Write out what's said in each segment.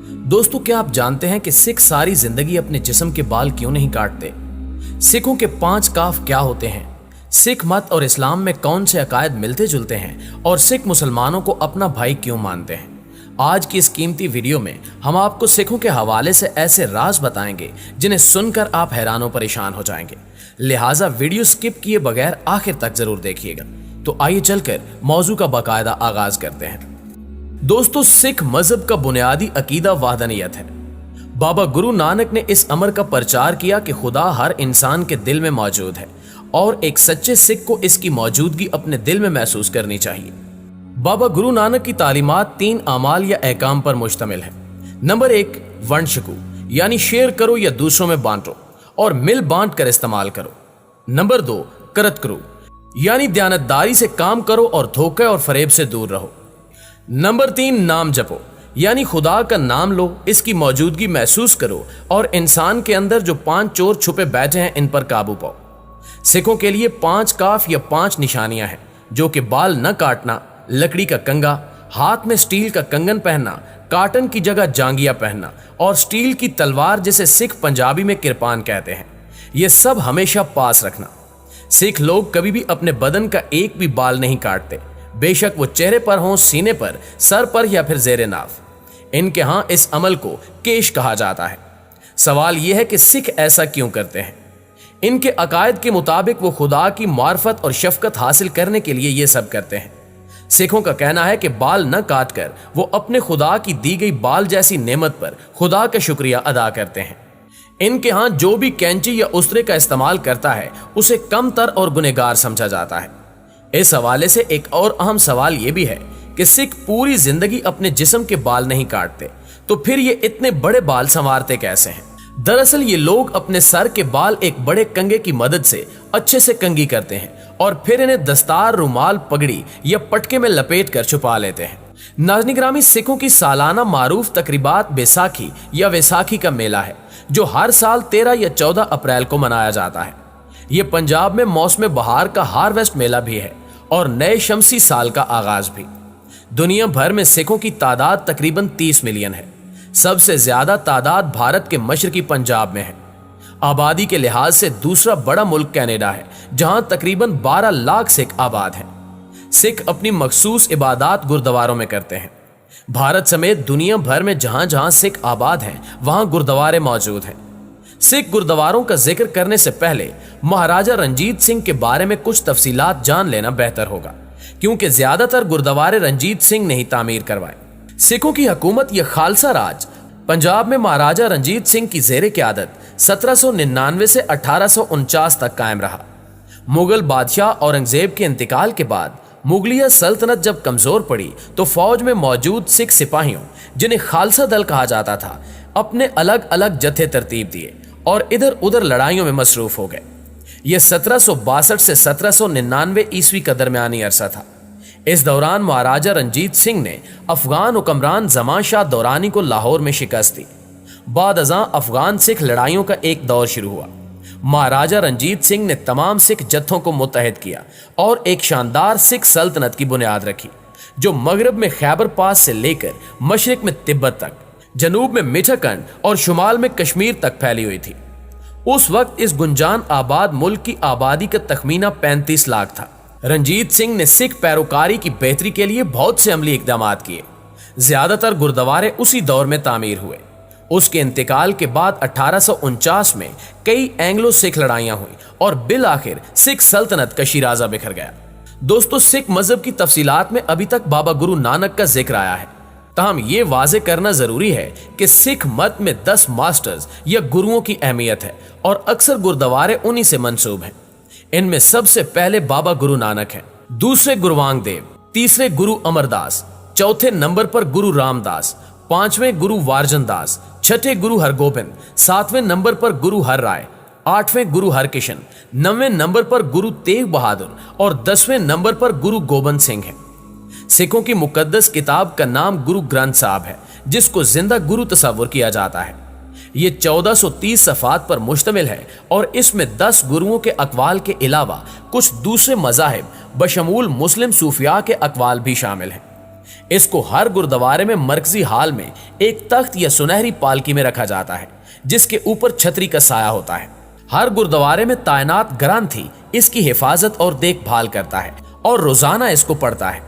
दोस्तों, क्या आप जानते हैं कि सिख सारी जिंदगी अपने जिस्म के बाल क्यों नहीं काटते? सिखों के 5 काफ क्या होते हैं? सिख मत और इस्लाम में कौन से अकायद मिलते जुलते हैं और सिख मुसलमानों को अपना भाई क्यों मानते हैं? आज की इस कीमती वीडियो में हम आपको सिखों के हवाले से ऐसे राज बताएंगे जिन्हें सुनकर आप हैरान परेशान हो जाएंगे। लिहाजा वीडियो स्किप किए बगैर आखिर तक जरूर देखिएगा। तो आइए चलकर मौजू का बाकायदा आगाज करते हैं। दोस्तों, सिख मजहब का बुनियादी अकीदा वहदानियत है। बाबा गुरु नानक ने इस अमर का प्रचार किया कि खुदा हर इंसान के दिल में मौजूद है और एक सच्चे सिख को इसकी मौजूदगी अपने दिल में महसूस करनी चाहिए। बाबा गुरु नानक की तालीमात 3 अमाल या अहकाम पर मुश्तमिल है। नंबर 1, वंशकु यानी शेयर करो या दूसरों में बांटो और मिल बांट कर इस्तेमाल करो। नंबर 2, करत करो यानी दयानतदारी से काम करो और धोखे और फरेब से दूर रहो। नंबर 3, नाम जपो यानी खुदा का नाम लो, इसकी मौजूदगी महसूस करो और इंसान के अंदर जो 5 चोर छुपे बैठे हैं इन पर काबू पाओ। सिखों के लिए 5 काफ या 5 निशानियां हैं, जो कि बाल न काटना, लकड़ी का कंगा, हाथ में स्टील का कंगन पहनना, काटन की जगह जांगिया पहनना और स्टील की तलवार जिसे सिख पंजाबी में किरपान कहते हैं, ये सब हमेशा पास रखना। सिख लोग कभी भी अपने बदन का एक भी बाल नहीं काटते, बेशक वो चेहरे पर हों, सीने पर, सर पर या फिर जेरे नाफ। इनके यहाँ इस अमल को केश कहा जाता है। सवाल यह है कि सिख ऐसा क्यों करते हैं? इनके अकायद के मुताबिक वो खुदा की मार्फत और शफकत हासिल करने के लिए ये सब करते हैं। सिखों का कहना है कि बाल न काट कर वो अपने खुदा की दी गई बाल जैसी नेमत पर खुदा का शुक्रिया अदा करते हैं। इनके यहाँ जो भी कैंची या उस्तरे का इस्तेमाल करता है उसे कमतर और गुनहगार समझा जाता है। इस हवाले से एक और अहम सवाल यह भी है कि सिख पूरी जिंदगी अपने जिस्म के बाल नहीं काटते, तो फिर ये इतने बड़े बाल संवारते कैसे हैं? दरअसल ये लोग अपने सर के बाल एक बड़े कंगे की मदद से अच्छे से कंघी करते हैं और फिर इन्हें दस्तार, रुमाल, पगड़ी या पटके में लपेट कर छुपा लेते हैं। नाज़रीन गिरामी, सिखों की सालाना मारूफ तकरीबात बैसाखी या वैसाखी का मेला है, जो हर साल 13 या 14 अप्रैल को मनाया जाता है। ये पंजाब में मौसम बहार का हार्वेस्ट मेला भी है और नए शमसी साल का आगाज भी। दुनिया भर में सिखों की तादाद तकरीबन 30 मिलियन है। सबसे ज्यादा तादाद भारत के मशरकी पंजाब में है। आबादी के लिहाज से दूसरा बड़ा मुल्क कनाडा है, जहां तकरीबन 12 लाख सिख आबाद हैं। सिख अपनी मखसूस इबादत गुरुद्वारों में करते हैं। भारत समेत दुनिया भर में जहां जहां सिख आबाद हैं वहां गुरुद्वारे मौजूद हैं। सिख गुरुद्वारों का जिक्र करने से पहले महाराजा रंजीत सिंह के बारे में कुछ तफसीलात जान लेना बेहतर होगा, क्योंकि ज्यादातर गुरुद्वारे रंजीत सिंह ने ही तामीर करवाए। सिखों की हुकूमत या खालसा राज पंजाब में महाराजा रंजीत सिंह की ज़ेरे क़यादत 1799 से 1849 तक कायम रहा। मुगल बादशाह औरंगजेब के इंतकाल के बाद मुगलिया सल्तनत जब कमजोर पड़ी तो फौज में मौजूद सिख सिपाहियों, जिन्हें खालसा दल कहा जाता था, अपने अलग अलग जत्थे तरतीब दिए और इधर उधर लड़ाइयों में मसरूफ हो गए। यह 1762 से 1799 ईस्वी का दरमियानी अरसा था। इस दौरान महाराजा रंजीत सिंह ने अफगान हुक्मरान ज़मान शाह दौरानी को लाहौर में शिकस्त दी। बाद अज़ां अफगान सिख लड़ाइयों का एक दौर शुरू हुआ। महाराजा रंजीत सिंह ने तमाम सिख जत्थों को मुत्तहद किया और एक शानदार सिख सल्तनत की बुनियाद रखी, जो मगरब में खैबर पास से लेकर मशरिक में तिब्बत तक, जनूब में मिठाकंड और शुमाल में कश्मीर तक फैली हुई थी। उस वक्त इस गुंजान आबाद मुल्क की आबादी का तखमीना 35 लाख था। रंजीत सिंह ने सिख पैरोकारी की बेहतरी के लिए बहुत से अमली इकदाम किए। ज्यादातर गुरुद्वारे उसी दौर में तामीर हुए। उसके इंतकाल के बाद 1849 में कई एंग्लो सिख लड़ाइयां हुई और बिल आखिर सिख सल्तनत का शिराजा बिखर गया। दोस्तों, सिख मजहब की तफसीलात में अभी तक बाबा गुरु नानक का जिक्र आया है। ताहम ये वाजे करना जरूरी है कि सिख मत में 10 मास्टर्स या गुरुओं की अहमियत है और अक्सर गुरुद्वारे उन्हीं से मंसूब हैं। इनमें सबसे पहले बाबा गुरु नानक हैं, दूसरे गुरुवांग देव, तीसरे गुरु अमरदास, चौथे नंबर पर गुरु रामदास, 5वें गुरु वारजन दास, 6ठे गुरु हरगोबिंद, 7वें नंबर पर गुरु हर राय, 8वें गुरु हरकिशन, 9वें नंबर पर गुरु तेग बहादुर और 10वें नंबर पर गुरु गोबंद सिंह है। सिखों की मुकद्दस किताब का नाम गुरु ग्रंथ साहब है, जिसको जिंदा गुरु तस्वुर किया जाता है। ये 1430 सफ़ात पर मुश्तमिल है और इसमें 10 गुरुओं के अक़वाल के अलावा कुछ दूसरे मज़ाहिब बशमूल मुस्लिम सूफिया के अक़वाल भी शामिल हैं। इसको हर गुरुद्वारे में मरकजी हाल में एक तख्त या सुनहरी पालकी में रखा जाता है, जिसके ऊपर छतरी का साया होता है। हर गुरुद्वारे में तैनात ग्रंथी इसकी हिफाजत और देखभाल करता है और रोजाना इसको पढ़ता है।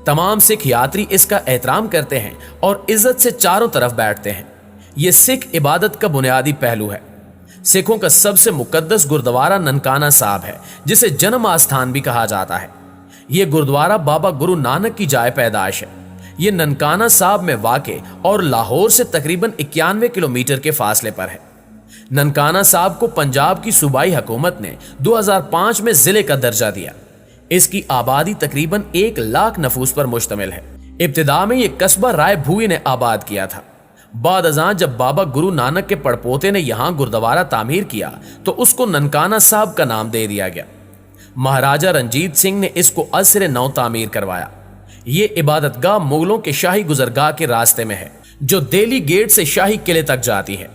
तमाम सिख यात्री इसका एहतराम करते हैं और इज्जत से चारों तरफ बैठते हैं। ये सिख इबादत का बुनियादी पहलू है। सिखों का सबसे मुकद्दस गुरुद्वारा ननकाना साहब है, जिसे जन्म आस्थान भी कहा जाता है। ये गुरुद्वारा बाबा गुरु नानक की जाए पैदाइश है। ये ननकाना साहब में वाक़े और लाहौर से तकरीबन 91 किलोमीटर के फासले पर है। ननकाना साहब को पंजाब की सूबाई हुकूमत ने 2005 में जिले का दर्जा दिया। इसकी आबादी तकरीबन 1 लाख नफूस पर मुश्तमिल है। इब्तिदा में यह कस्बा राय भूई ने आबाद किया था। बाद अज़ां जब बाबा गुरु नानक के पड़पोते ने यहाँ गुरुद्वारा तामीर किया तो उसको ननकाना साहब का नाम दे दिया गया। महाराजा रंजीत सिंह ने इसको असरे नौ तामीर करवाया। ये इबादतगाह मुगलों के शाही गुजरगाह के रास्ते में है, जो दिल्ली गेट से शाही किले तक जाती है।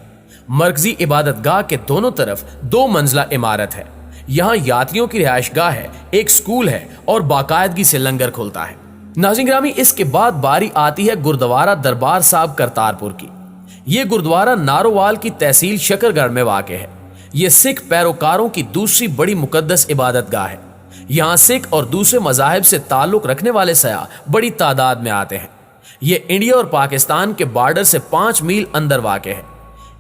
मरकजी इबादतगाह के दोनों तरफ 2 मंजिला इमारत है। यहाँ यात्रियों की रिहायशगाह है, एक स्कूल है और बाकायदगी से लंगर खुलता है। नाज़रीन गिरामी, इसके बाद बारी आती है गुरुद्वारा दरबार साहब करतारपुर की। ये गुरुद्वारा नारोवाल की तहसील शकरगढ़ में वाक़ है। ये सिख पैरोकारों की दूसरी बड़ी मुकद्दस इबादतगाह है। यहाँ सिख और दूसरे मज़ाहिब से ताल्लुक़ रखने वाले सयाह बड़ी तादाद में आते हैं। ये इंडिया और पाकिस्तान के बॉर्डर से 5 मील अंदर वाक़ है।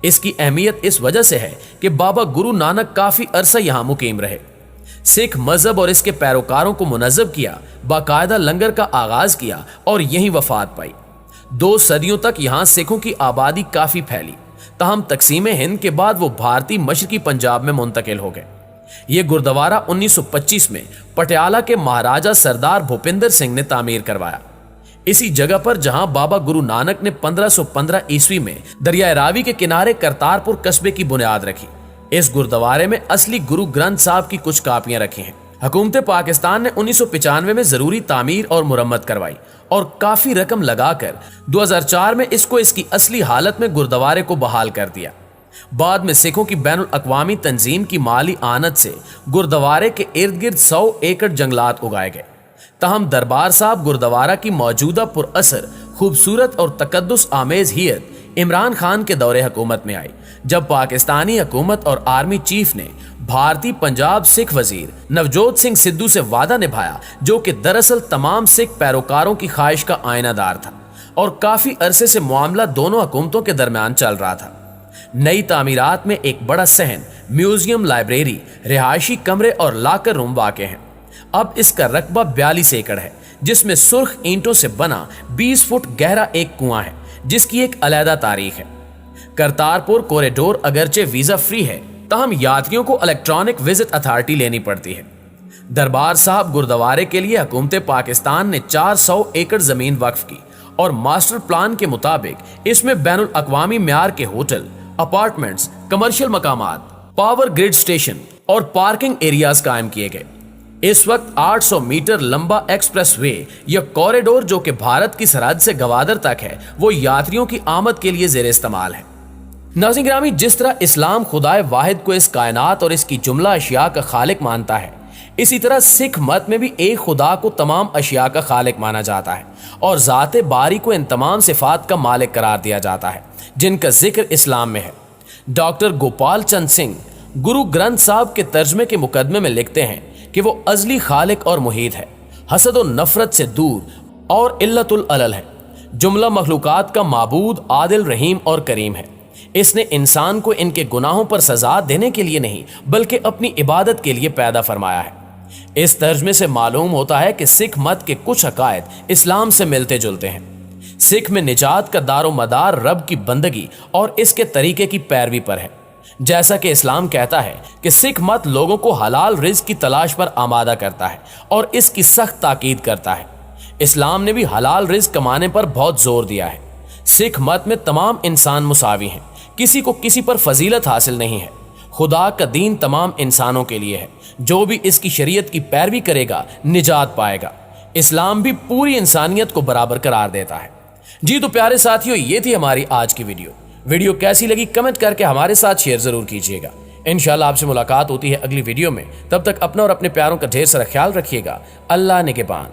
इसकी अहमियत इस वजह से है कि बाबा गुरु नानक काफ़ी अरसा यहाँ मुकीम रहे। सिख मजहब और इसके पैरोकारों को मुनज़्ज़ब किया, बाकायदा लंगर का आगाज किया और यहीं वफात पाई। 2 सदियों तक यहाँ सिखों की आबादी काफ़ी फैली। ताहम तकसीम हिंद के बाद वो भारतीय मशरकी पंजाब में मुंतकिल हो गए। ये गुरुद्वारा 1925 में पटियाला के महाराजा सरदार भूपिंदर सिंह ने तामीर करवाया। इसी जगह पर जहां बाबा गुरु नानक ने 1515 ईस्वी में दरियाए रावी के किनारे करतारपुर कस्बे की बुनियाद रखी। इस गुरुद्वारे में असली गुरु ग्रंथ साहब की कुछ कापियां रखी हैं। हुकूमत पाकिस्तान ने 1995 में जरूरी तामीर और मुरम्मत करवाई और काफी रकम लगाकर 2004 में इसको इसकी असली हालत में गुरुद्वारे को बहाल कर दिया। बाद में सिखों की बैनुल अक़वामी तंजीम की माली आनत से गुरुद्वारे के इर्द गिर्द 100 एकड़ जंगलात उगाए गए। ताहम दरबार साहब गुरुद्वारा की मौजूदा पुरअसर, खूबसूरत और तकद्दुस आमेज हियत इमरान खान के दौरे हुकूमत में आई, जब पाकिस्तानी हुकूमत और आर्मी चीफ ने भारतीय पंजाब सिख वजीर नवजोत सिंह सिद्धू से वादा निभाया, जो कि दरअसल तमाम सिख पैरोकारों की ख्वाहिश का आईनादार था और काफी अरसे से मामला दोनों हुकूमतों के दरमियान चल रहा था। नई तामीरात में एक बड़ा सहन, म्यूजियम, लाइब्रेरी, रिहायशी कमरे और लाकर रूम वाक़े हैं। अब इसका रकबा 42 एकड़ है, जिसमें सुर्ख ईंटों से बना 20 फुट गहरा एक कुआं है, जिसकी एक अलहदा तारीख है। करतारपुर कॉरिडोर अगरचे वीजा फ्री है, ताहम यात्रियों को इलेक्ट्रॉनिक विजिट अथॉरिटी लेनी पड़ती है। दरबार साहब गुरुद्वारे के लिए हुकूमत पाकिस्तान ने 400 एकड़ जमीन वक्फ की और मास्टर प्लान के मुताबिक इसमें बैनुल अक़वामी म्यार के होटल, अपार्टमेंट्स, कमर्शियल मकामात, पावर ग्रिड स्टेशन और पार्किंग एरियाज कायम किए गए। इस वक्त 800 मीटर लंबा एक्सप्रेस वे या कॉरिडोर, जो कि भारत की सरहद से गवादर तक है, वो यात्रियों की आमद के लिए ज़ेर इस्तेमाल है। नाज़रीन गिरामी, जिस तरह इस्लाम खुदाए वाहिद को इस कायनात और इसकी जुमला अशिया का खालिक मानता है, इसी तरह सिख मत में भी एक खुदा को तमाम अशिया का खालिक माना जाता है और ज़ाते बारी को इन तमाम सिफात का मालिक करार दिया जाता है, जिनका जिक्र इस्लाम में है। डॉक्टर गोपाल चंद सिंह गुरु ग्रंथ साहब के तर्जमे के मुकदमे में लिखते हैं कि वो अजली खालिक और मुहीत है, हसद और नफरत से दूर और इल्लतुल अलल है। जुमला मखलूकात का माबूद, आदिल, रहीम और करीम है। इसने इंसान को इनके गुनाहों पर सजा देने के लिए नहीं, बल्कि अपनी इबादत के लिए पैदा फरमाया है। इस तर्जमे से मालूम होता है कि सिख मत के कुछ अकायद इस्लाम से मिलते जुलते हैं। सिख में निजात का दारो मदार रब की बंदगी और इसके तरीके की पैरवी पर है। जैसा कि इस्लाम कहता है कि सिख मत लोगों को हलाल रिज़्क़ की तलाश पर आमादा करता है और इसकी सख्त ताकीद करता है। इस्लाम ने भी हलाल रिज़्क़ कमाने पर बहुत जोर दिया है। सिख मत में तमाम इंसान मुसावी हैं, किसी को किसी पर फजीलत हासिल नहीं है। खुदा का दीन तमाम इंसानों के लिए है, जो भी इसकी शरीयत की पैरवी करेगा निजात पाएगा। इस्लाम भी पूरी इंसानियत को बराबर करार देता है। जी तो प्यारे साथियों, ये थी हमारी आज की वीडियो कैसी लगी कमेंट करके हमारे साथ शेयर जरूर कीजिएगा। इंशाल्लाह आपसे मुलाकात होती है अगली वीडियो में। तब तक अपना और अपने प्यारों का ढेर सारा ख्याल रखिएगा। अल्लाह निगहबान।